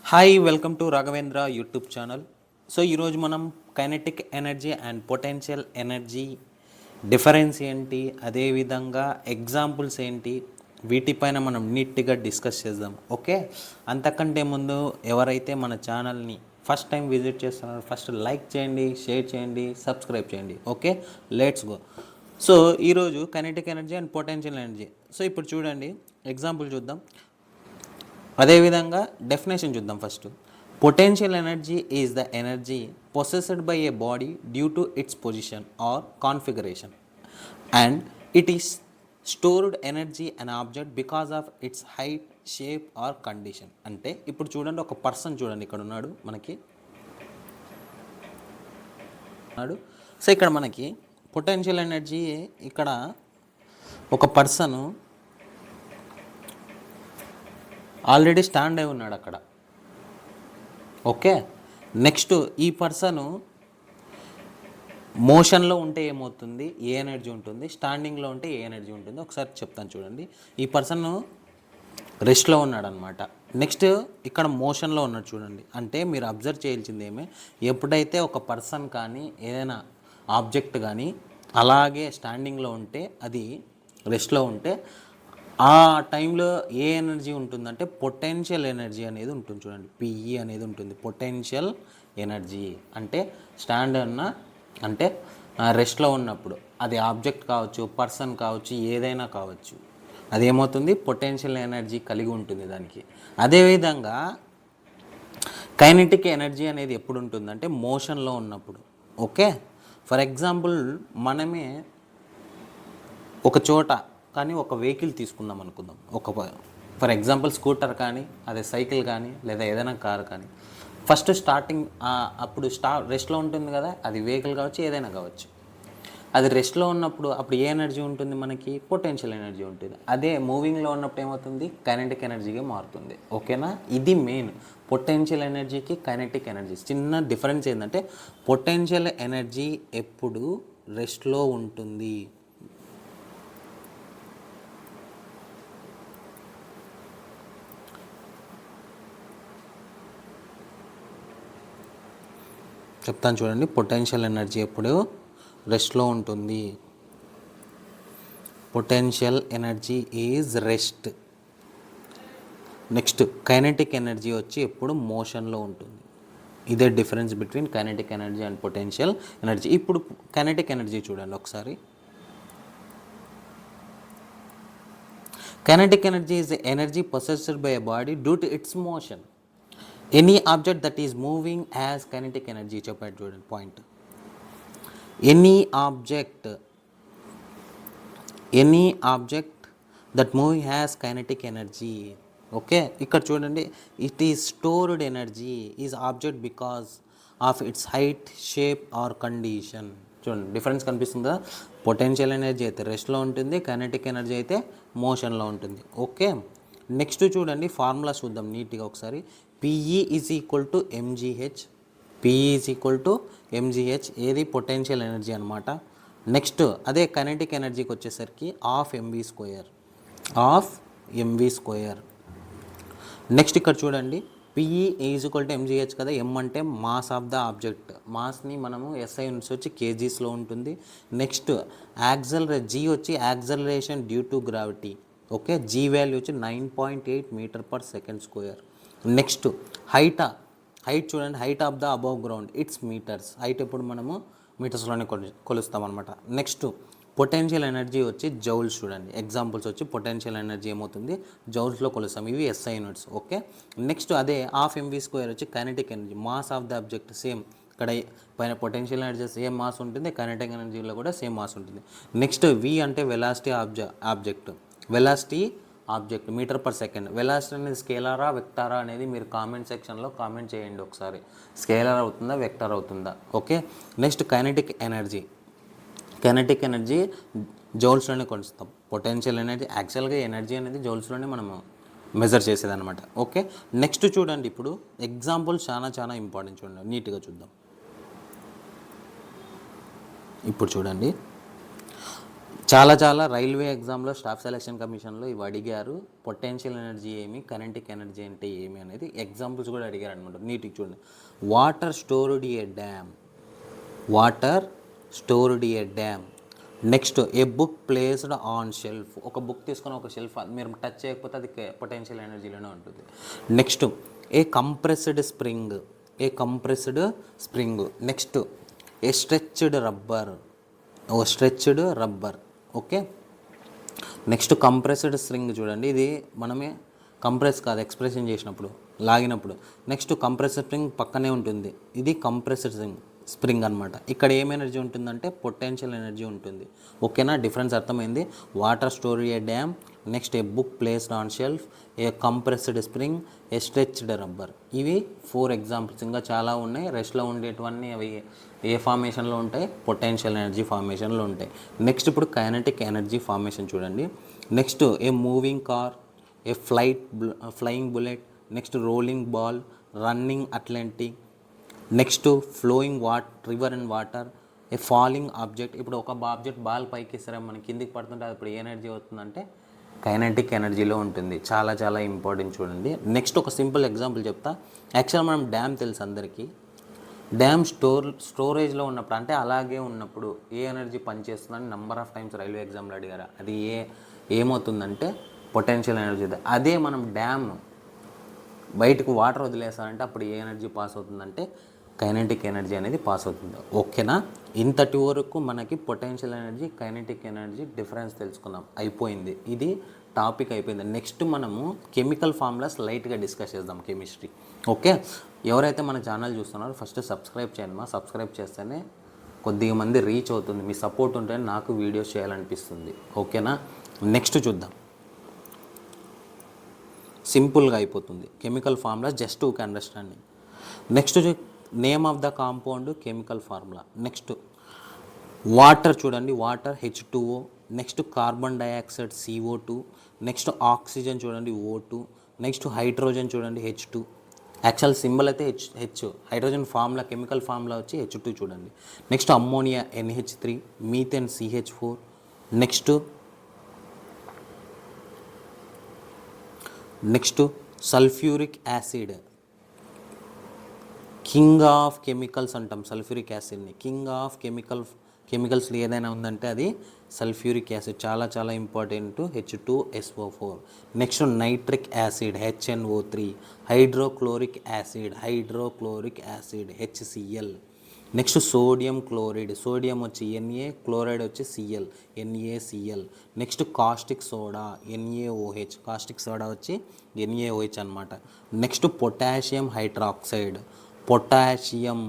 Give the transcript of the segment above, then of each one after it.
Hi welcome to Raghavendra YouTube channel. So ఈరోజు మనం kinetic energy and potential energy difference ఏంటి, అదేవిధంగా ఎగ్జాంపుల్స్ ఏంటి, వీటిపైన మనం నీట్గా డిస్కస్ చేద్దాం. ఓకే, అంతకంటే ముందు ఎవరైతే మన ఛానల్ని ఫస్ట్ టైం విజిట్ చేస్తున్నారో ఫస్ట్ లైక్ చేయండి, షేర్ చేయండి, సబ్స్క్రైబ్ చేయండి. Okay, let's go. సో ఈరోజు kinetic energy and potential energy. So ఇప్పుడు చూడండి, ఎగ్జాంపుల్ చూద్దాం. అదేవిధంగా డెఫినేషన్ చూద్దాం. First, potential energy is the energy possessed by a body due to its position or configuration and it is stored energy and object because of its height, shape or condition. అంటే ఇప్పుడు చూడండి, ఒక person చూడండి, ఇక్కడ ఉన్నాడు మనకి. So ఇక్కడ మనకి పొటెన్షియల్ ఎనర్జీ, ఇక్కడ ఒక పర్సను ఆల్రెడీ స్టాండ్ అయి ఉన్నాడు అక్కడ. ఓకే, నెక్స్ట్ ఈ పర్సను మోషన్లో ఉంటే ఏమవుతుంది, ఏ ఎనర్జీ ఉంటుంది, స్టాండింగ్లో ఉంటే ఏ ఎనర్జీ ఉంటుంది, ఒకసారి చెప్తాను చూడండి. ఈ పర్సన్ రెస్ట్లో ఉన్నాడు అనమాట. నెక్స్ట్ ఇక్కడ మోషన్లో ఉన్నాడు చూడండి. అంటే మీరు అబ్జర్వ్ చేయాల్సింది ఏమే, ఎప్పుడైతే ఒక పర్సన్ కానీ ఏదైనా ఆబ్జెక్ట్ కానీ అలాగే స్టాండింగ్లో ఉంటే, అది రెస్ట్లో ఉంటే, ఆ టైంలో ఏ ఎనర్జీ ఉంటుందంటే పొటెన్షియల్ ఎనర్జీ అనేది ఉంటుంది చూడండి. పిఈ అనేది ఉంటుంది, పొటెన్షియల్ ఎనర్జీ. అంటే స్టాండ్ అంటే రెస్ట్లో ఉన్నప్పుడు అది ఆబ్జెక్ట్ కావచ్చు, పర్సన్ కావచ్చు, ఏదైనా కావచ్చు, అదేమవుతుంది, పొటెన్షియల్ ఎనర్జీ కలిగి ఉంటుంది దానికి. అదేవిధంగా కైనెటిక్ ఎనర్జీ అనేది ఎప్పుడు ఉంటుందంటే మోషన్లో ఉన్నప్పుడు. ఓకే, ఫర్ ఎగ్జాంపుల్ మనమే ఒక చోట కానీ ఒక వెహికల్ తీసుకుందాం అనుకుందాం. ఫర్ ఎగ్జాంపుల్ స్కూటర్ కానీ, అదే సైకిల్ కానీ, లేదా ఏదైనా కార్ కానీ. ఫస్ట్ స్టార్టింగ్ అప్పుడు రెస్ట్లో ఉంటుంది కదా, అది వెహికల్ కావచ్చు, ఏదైనా కావచ్చు. అది రెస్ట్లో ఉన్నప్పుడు అప్పుడు ఏ ఎనర్జీ ఉంటుంది మనకి, పొటెన్షియల్ ఎనర్జీ ఉంటుంది. అదే మూవింగ్లో ఉన్నప్పుడు ఏమవుతుంది, కైనెటిక్ ఎనర్జీగా మారుతుంది. ఓకేనా, ఇది మెయిన్ పొటెన్షియల్ ఎనర్జీకి కైనెటిక్ ఎనర్జీ. చిన్న డిఫరెన్స్ ఏంటంటే పొటెన్షియల్ ఎనర్జీ ఎప్పుడు రెస్ట్లో ఉంటుంది. చెప్తాను చూడండి. పొటెన్షియల్ ఎనర్జీ ఎప్పుడు రెస్ట్లో ఉంటుంది. Potential energy is rest. Next kinetic energy వచ్చి ఎప్పుడు మోషన్లో ఉంటుంది. ఇదే difference between kinetic energy and potential energy. ఇప్పుడు కైనెటిక్ ఎనర్జీ చూడండి ఒకసారి. Kinetic energy is energy possessed by a body due to it's motion. Any object that is moving as kinetic energy. చెప్పాడు చూడండి point. Any object that moving has kinetic energy. Okay, ఇక్కడ చూడండి, it is stored energy is object because of its height, shape or condition. చూడండి difference కనిపిస్తుందా. Potential energy అయితే రెస్ట్లో ఉంటుంది, kinetic energy అయితే మోషన్లో ఉంటుంది. ఓకే, నెక్స్ట్ చూడండి, ఫార్ములా చూద్దాం నీట్గా ఒకసారి. PE is equal to MGH. PE is equal to MGH, ఏది పొటెన్షియల్ ఎనర్జీ అనమాట. నెక్స్ట్ అదే కైనెటిక్ ఎనర్జీకి వచ్చేసరికి హాఫ్ ఎంవి స్క్వేర్. నెక్స్ట్ ఇక్కడ చూడండి, PE is equal to MGH కదా. ఎం అంటే మాస్ ఆఫ్ ద ఆబ్జెక్ట్. మాస్ని మనము ఎస్ఐ యూనిట్స్ వచ్చి కేజీస్లో ఉంటుంది. నెక్స్ట్ జీ వచ్చి acceleration due to gravity. Okay, G value వచ్చి 9.8 m/s². నెక్స్ట్ హైట్ చూడండి, height of the above ground it's metres. Height ఎప్పుడు మనము మీటర్స్లోనే కొలుస్తాం అనమాట. నెక్స్ట్ పొటెన్షియల్ ఎనర్జీ వచ్చి జౌల్స్. చూడండి ఎగ్జాంపుల్స్ వచ్చి పొటెన్షియల్ ఎనర్జీ ఏమవుతుంది, జౌల్స్లో కొలుస్తాం. ఇవి ఎస్ఐ యూనిట్స్. ఓకే, నెక్స్ట్ అదే హాఫ్ ఎంవి స్క్వేర్ వచ్చి kinetic energy, mass of the object. Same ఇక్కడ పైన పొటెన్షియల్ ఎనర్జీ సేమ్ మాస్ ఉంటుంది, కైనెటిక్ ఎనర్జీలో కూడా సేమ్ మాస్ ఉంటుంది. నెక్స్ట్ వి అంటే వెలాసిటీ ఆబ్జెక్ట్ మీటర్/సెకండ్. వెలాసిటీ అనేది స్కేలారా వెక్టారా అనేది మీరు కామెంట్ సెక్షన్లో కామెంట్ చేయండి ఒకసారి. స్కేలార్ అవుతుందా, వెక్టార్ అవుతుందా. ఓకే, నెక్స్ట్ కైనెటిక్ ఎనర్జీ జౌల్స్లోనే కొలుస్తాం. పొటెన్షియల్ ఎనర్జీ యాక్చువల్గా ఎనర్జీ అనేది జౌల్స్లోనే మనము మెజర్ చేసేదన్నమాట. ఓకే, నెక్స్ట్ చూడండి, ఇప్పుడు ఎగ్జాంపుల్ చాలా ఇంపార్టెంట్. చూడండి నీట్గా చూద్దాం. ఇప్పుడు చూడండి, చాలా రైల్వే ఎగ్జామ్లో స్టాఫ్ సెలక్షన్ కమిషన్లో ఇవి అడిగారు. పొటెన్షియల్ ఎనర్జీ ఏమి, కైనెటిక్ ఎనర్జీ అంటే ఏమి అనేది ఎగ్జాంపుల్స్ కూడా అడిగారు అనమాట. నీటికి చూడండి. Water stored A dam, water stored A dam. Next A book placed on shelf, ఒక బుక్ తీసుకొని ఒక షెల్ఫ్ మీరు టచ్ చేయకపోతే అది పొటెన్షియల్ ఎనర్జీలోనే ఉంటుంది. Next a compressed spring, a compressed spring. Next a stretched rubber, oh stretched rubber. Okay. Next compressed spring చూడండి, ఇది మనమే కంప్రెస్ కాదు ఎక్స్ప్రెషన్ చేసినప్పుడు లాగినప్పుడు. నెక్స్ట్ కంప్రెస్డ్ స్ప్రింగ్ పక్కనే ఉంటుంది, ఇది కంప్రెస్డ్ స్ప్రింగ్ అనమాట. ఇక్కడ ఏం ఎనర్జీ ఉంటుందంటే పొటెన్షియల్ ఎనర్జీ ఉంటుంది. ఓకేనా, డిఫరెన్స్ అర్థమైంది. Water store A dam, next A book placed on shelf, A compressed spring, A stretched rubber. ఇవి 4 ఎగ్జాంపుల్స్. ఇంకా చాలా ఉన్నాయి. రెస్ట్లో ఉండేటివన్నీ అవి ఏ ఫార్మేషన్లో ఉంటాయి, పొటెన్షియల్ ఎనర్జీ ఫార్మేషన్లో ఉంటాయి. నెక్స్ట్ ఇప్పుడు కైనెటిక్ ఎనర్జీ ఫార్మేషన్ చూడండి. Next A moving car, A flying bullet, next rolling ball, running Atlantic, next flowing river and water, A falling object. ఇప్పుడు ఒక ఆబ్జెక్ట్ బాల్ పైకి ఇస్తారా మనకి కిందికి పడుతుంటే అది ఇప్పుడు ఏ ఎనర్జీ అవుతుందంటే కైనెటిక్ ఎనర్జీలో ఉంటుంది. చాలా ఇంపార్టెంట్ చూడండి. నెక్స్ట్ ఒక సింపుల్ ఎగ్జాంపుల్ చెప్తా. యాక్చువల్ మనం డ్యామ్ తెలుసు అందరికీ. డ్యామ్ స్టోరేజ్లో ఉన్నప్పుడు అంటే అలాగే ఉన్నప్పుడు ఏ ఎనర్జీ పనిచేస్తుందని నెంబర్ ఆఫ్ టైమ్స్ రైల్వే ఎగ్జామ్లో అడిగారు. అది ఏమవుతుందంటే పొటెన్షియల్ ఎనర్జీ. అదే మనం డ్యామ్ బయటకు వాటర్ వదిలేస్తారంటే అప్పుడు ఏ ఎనర్జీ పాస్ అవుతుందంటే కైనెటిక్ ఎనర్జీ అనేది పాస్ అవుతుంది. ఓకేనా, ఇంతటి వరకు మనకి potential energy, kinetic energy difference తెలుసుకుందాం. అయిపోయింది, ఇది టాపిక్ అయిపోయింది. నెక్స్ట్ మనము కెమికల్ ఫార్ములాస్ లైట్గా డిస్కస్ చేద్దాం, కెమిస్ట్రీ. ఓకే, ఎవరైతే మన ఛానల్ చూస్తున్నారో ఫస్ట్ సబ్స్క్రైబ్ చేయండి. సబ్స్క్రైబ్ చేస్తేనే కొద్దిగా మంది రీచ్ అవుతుంది. మీ సపోర్ట్ ఉంటేనే నాకు వీడియోస్ చేయాలనిపిస్తుంది. ఓకేనా, నెక్స్ట్ చూద్దాం. సింపుల్గా అయిపోతుంది chemical formula, just okay understanding. Next name of the compound, chemical formula. Next water చూడండి, water H2O. Next carbon dioxide CO2. Next oxygen చూడండి O2. నెక్స్ట్ హైడ్రోజన్ చూడండి H2. యాక్చువల్ సింబల్ అయితే H. Hydrogen formula, chemical formula వచ్చి H2 చూడండి. Next ammonia NH3, methane CH4. Next sulphuric acid, king of chemicals అంటాం sulphuric యాసిడ్ని. King of కెమికల్స్లో ఏదైనా ఉందంటే అది సల్ఫ్యూరిక్ యాసిడ్. చాలా important, H2SO4. Next nitric acid HNO3. Hydrochloric acid HCl. Next sodium chloride, sodium వచ్చి Na, క్లోరైడ్ వచ్చి Cl, NaCl. Next caustic soda NaOH, caustic soda వచ్చి NaOH అనమాట. నెక్స్ట్ పొటాషియం హైడ్రాక్సైడ్, పొటాషియం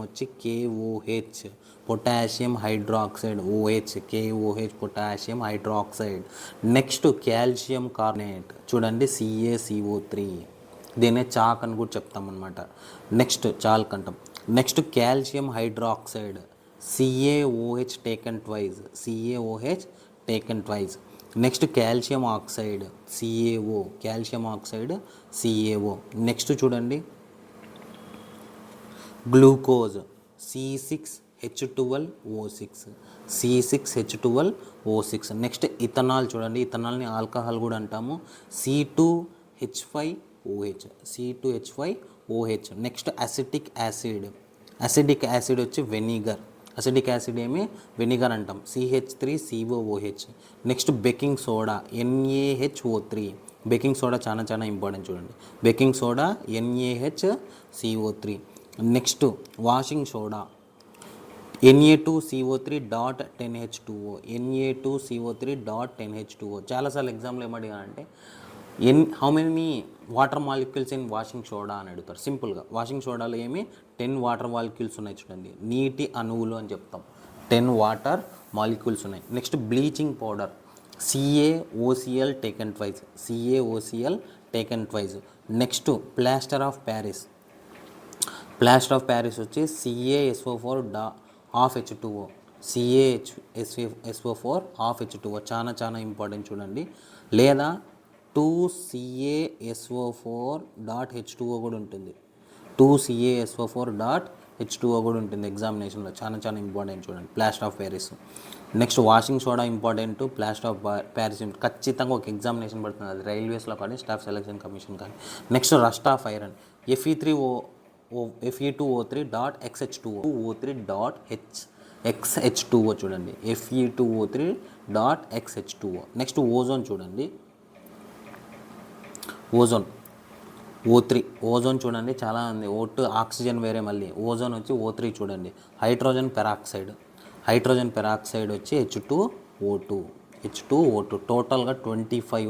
వచ్చి KOH, potassium hydroxide OH, KOH, potassium hydroxide. Next calcium carbonate చూడండి CaCO3, దీన్నే chalk అని కూడా చెప్తామన్నమాట. Next chalk అంటాం. Next calcium hydroxide CaOH taken twice. Next calcium oxide CaO. Next చూడండి glucose C6H12O6. Next ethanol చూడండి, ఇథనాల్ని alcohol కూడా అంటాము, C2H5OH. నెక్స్ట్ అసిటిక్ యాసిడ్ వచ్చి వెనిగర్, అసిటిక్ యాసిడ్ ఏమి వెనిగర్ అంటాం, CH3COOH. Next baking soda NaHO3. Baking soda చాలా important చూడండి, baking soda NaHCO3. Next washing soda Na2CO3.10H2O. చాలాసార్లు ఎగ్జామ్లో ఏమడిగానంటే how many water molecules in washing soda అని అడుగుతారు. సింపుల్గా వాషింగ్ సోడాలో ఏమి 10 వాటర్ మాలిక్యూల్స్ ఉన్నాయి చూడండి, నీటి అణువులు అని చెప్తాం, 10 వాటర్ మాలిక్యూల్స్ ఉన్నాయి. Next bleaching powder CaOCl taken twice. Next plaster of Paris వచ్చి CaSO4.H2O, CaSO4.H2O చాలా ఇంపార్టెంట్ చూడండి. లేదా 2CaSO4.H2O కూడా ఉంటుంది, 2CaSO4. H2O కూడా ఉంటుంది ఎగ్జామినేషన్లో, చాలా ఇంపార్టెంట్ చూడండి. Plaster of Paris. Next washing soda important, plaster of Paris ఖచ్చితంగా ఒక ఎగ్జామినేషన్ పడుతుంది, అది రైల్వేస్లో కానీ స్టాఫ్ సెలక్షన్ కమిషన్ కానీ. Next rust of iron Fe3O3.XH2O చూడండి, Fe2O3.XH2O. నెక్స్ట్ ఓజోన్ చూడండి, ఓజోన్ చూడండి, చాలా ఉంది. O2 ఆక్సిజన్ వేరే, మళ్ళీ ఓజోన్ వచ్చి O3 చూడండి. హైడ్రోజన్ పెరాక్సైడ్ వచ్చి H2O2. టోటల్గా 25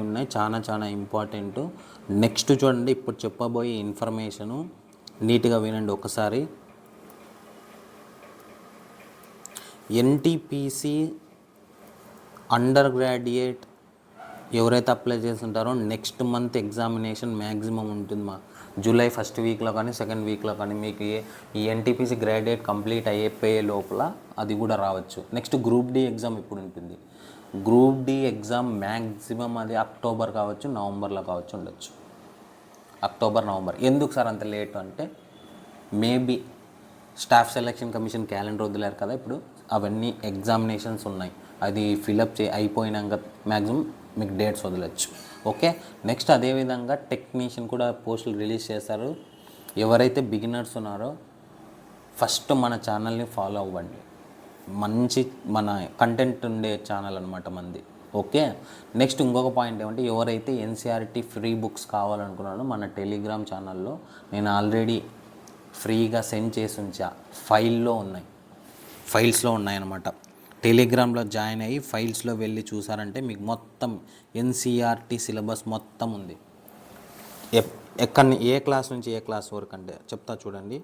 ఉన్నాయి. చాలా ఇంపార్టెంట్. నెక్స్ట్ చూడండి, ఇప్పుడు చెప్పబోయే ఇన్ఫర్మేషను నీట్గా వినండి ఒకసారి. ఎన్టీపీసీ అండర్ గ్రాడ్యుయేట్ ఎవరైతే అప్లై చేస్తుంటారో నెక్స్ట్ మంత్ ఎగ్జామినేషన్ మ్యాక్సిమం ఉంటుంది జూలై ఫస్ట్ వీక్లో కానీ సెకండ్ వీక్లో కానీ. మీకు ఈ ఎన్టీపీసీ గ్రాడ్యుయేట్ కంప్లీట్ అయిపోయే లోపల అది కూడా రావచ్చు. నెక్స్ట్ గ్రూప్ డి ఎగ్జామ్ ఇప్పుడు ఉంటుంది. గ్రూప్ డి ఎగ్జామ్ మ్యాక్సిమం అది అక్టోబర్ కావచ్చు, నవంబర్లో కావచ్చు, ఉండొచ్చు. October, November. ఎందుకు సార్ అంత లేట్ అంటే, maybe staff selection commission calendar వదిలేరు కదా ఇప్పుడు, అవన్నీ ఎగ్జామినేషన్స్ ఉన్నాయి, అది ఫిలప్ అయిపోయినాక మ్యాక్సిమం మీకు డేట్స్ వదలచ్చు. ఓకే. నెక్స్ట్ అదేవిధంగా టెక్నీషియన్ కూడా పోస్టులు రిలీజ్ చేశారు. ఎవరైతే బిగినర్స్ ఉన్నారో ఫస్ట్ మన ఛానల్ని ఫాలో అవ్వండి, మంచి మన కంటెంట్ ఉండే ఛానల్ అనమాట మంది. ఓకే. నెక్స్ట్ ఇంకొక పాయింట్ ఏమంటే, ఎవరైతే ఎన్సీఆర్టీ ఫ్రీ బుక్స్ కావాలనుకున్నారో మన టెలిగ్రామ్ ఛానల్లో నేను ఆల్రెడీ ఫ్రీగా సెండ్ చేసి ఉంచా, ఫైల్స్లో ఉన్నాయన్నమాట. టెలిగ్రామ్లో జాయిన్ అయ్యి ఫైల్స్లో వెళ్ళి చూసారంటే మీకు మొత్తం ఎన్సీఆర్టీ సిలబస్ మొత్తం ఉంది. ఏ క్లాస్ నుంచి ఏ క్లాస్ వరకు అంటే చెప్తా చూడండి.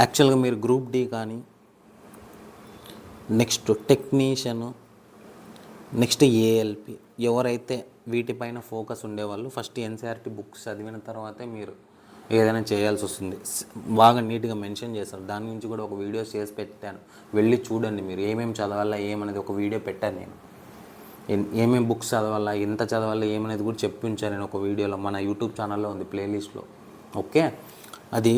యాక్చువల్గా మీరు గ్రూప్ డి కానీ, నెక్స్ట్ టెక్నీషియను, నెక్స్ట్ ఏఎల్పి, ఎవరైతే వీటిపైన ఫోకస్ ఉండేవాళ్ళు ఫస్ట్ ఎన్సీఆర్టీ బుక్స్ చదివిన తర్వాతే మీరు ఏదైనా చేయాల్సి వస్తుంది. బాగా నీట్గా మెన్షన్ చేస్తారు, దాని నుంచి కూడా ఒక వీడియోస్ చేసి పెట్టాను, వెళ్ళి చూడండి. మీరు ఏమేమి చదవాలా ఏమనేది ఒక వీడియో పెట్టాను నేను. ఏమేమి బుక్స్ చదవాలా, ఎంత చదవాలా ఏమనేది కూడా చెప్పి ఉంచాను నేను ఒక వీడియోలో, మన యూట్యూబ్ ఛానల్లో ఉంది ప్లేలిస్ట్లో. ఓకే. అది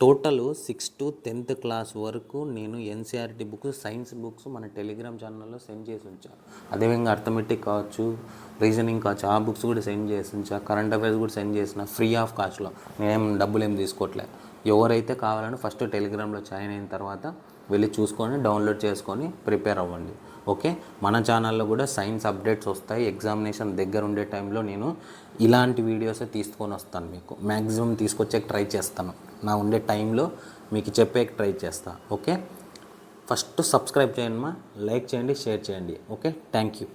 total 6th to 10th class వరకు నేను ఎన్సీఆర్టీ బుక్స్, సైన్స్ బుక్స్ మన టెలిగ్రామ్ ఛానల్లో సెండ్ చేసి ఉంచాను. అదేవిధంగా అర్థమెటిక్ కావచ్చు, రీజనింగ్ కావచ్చు, ఆ బుక్స్ కూడా సెండ్ చేసి ఉంచా. కరెంట్ అఫైర్స్ కూడా సెండ్ చేసిన ఫ్రీ ఆఫ్ కాస్ట్లో, నేనేం డబ్బులు ఏం తీసుకోవట్లే. ఎవరైతే కావాలని ఫస్ట్ టెలిగ్రామ్లో జాయిన్ అయిన తర్వాత వెళ్ళి చూసుకొని డౌన్లోడ్ చేసుకొని ప్రిపేర్ అవ్వండి. ఓకే. మన ఛానల్లో కూడా సైన్స్ అప్డేట్స్ వస్తాయి. ఎగ్జామినేషన్ దగ్గర ఉండే టైంలో నేను ఇలాంటి వీడియోసే తీసుకొని వస్తాను, మీకు మ్యాక్సిమం తీసుకొచ్చే ట్రై చేస్తాను. నా ఉండే టైంలో మీకు చెప్పే ట్రై చేస్తాను. ఓకే. ఫస్ట్ సబ్స్క్రైబ్ చేయండి, లైక్ చేయండి, షేర్ చేయండి. ఓకే. Thank you.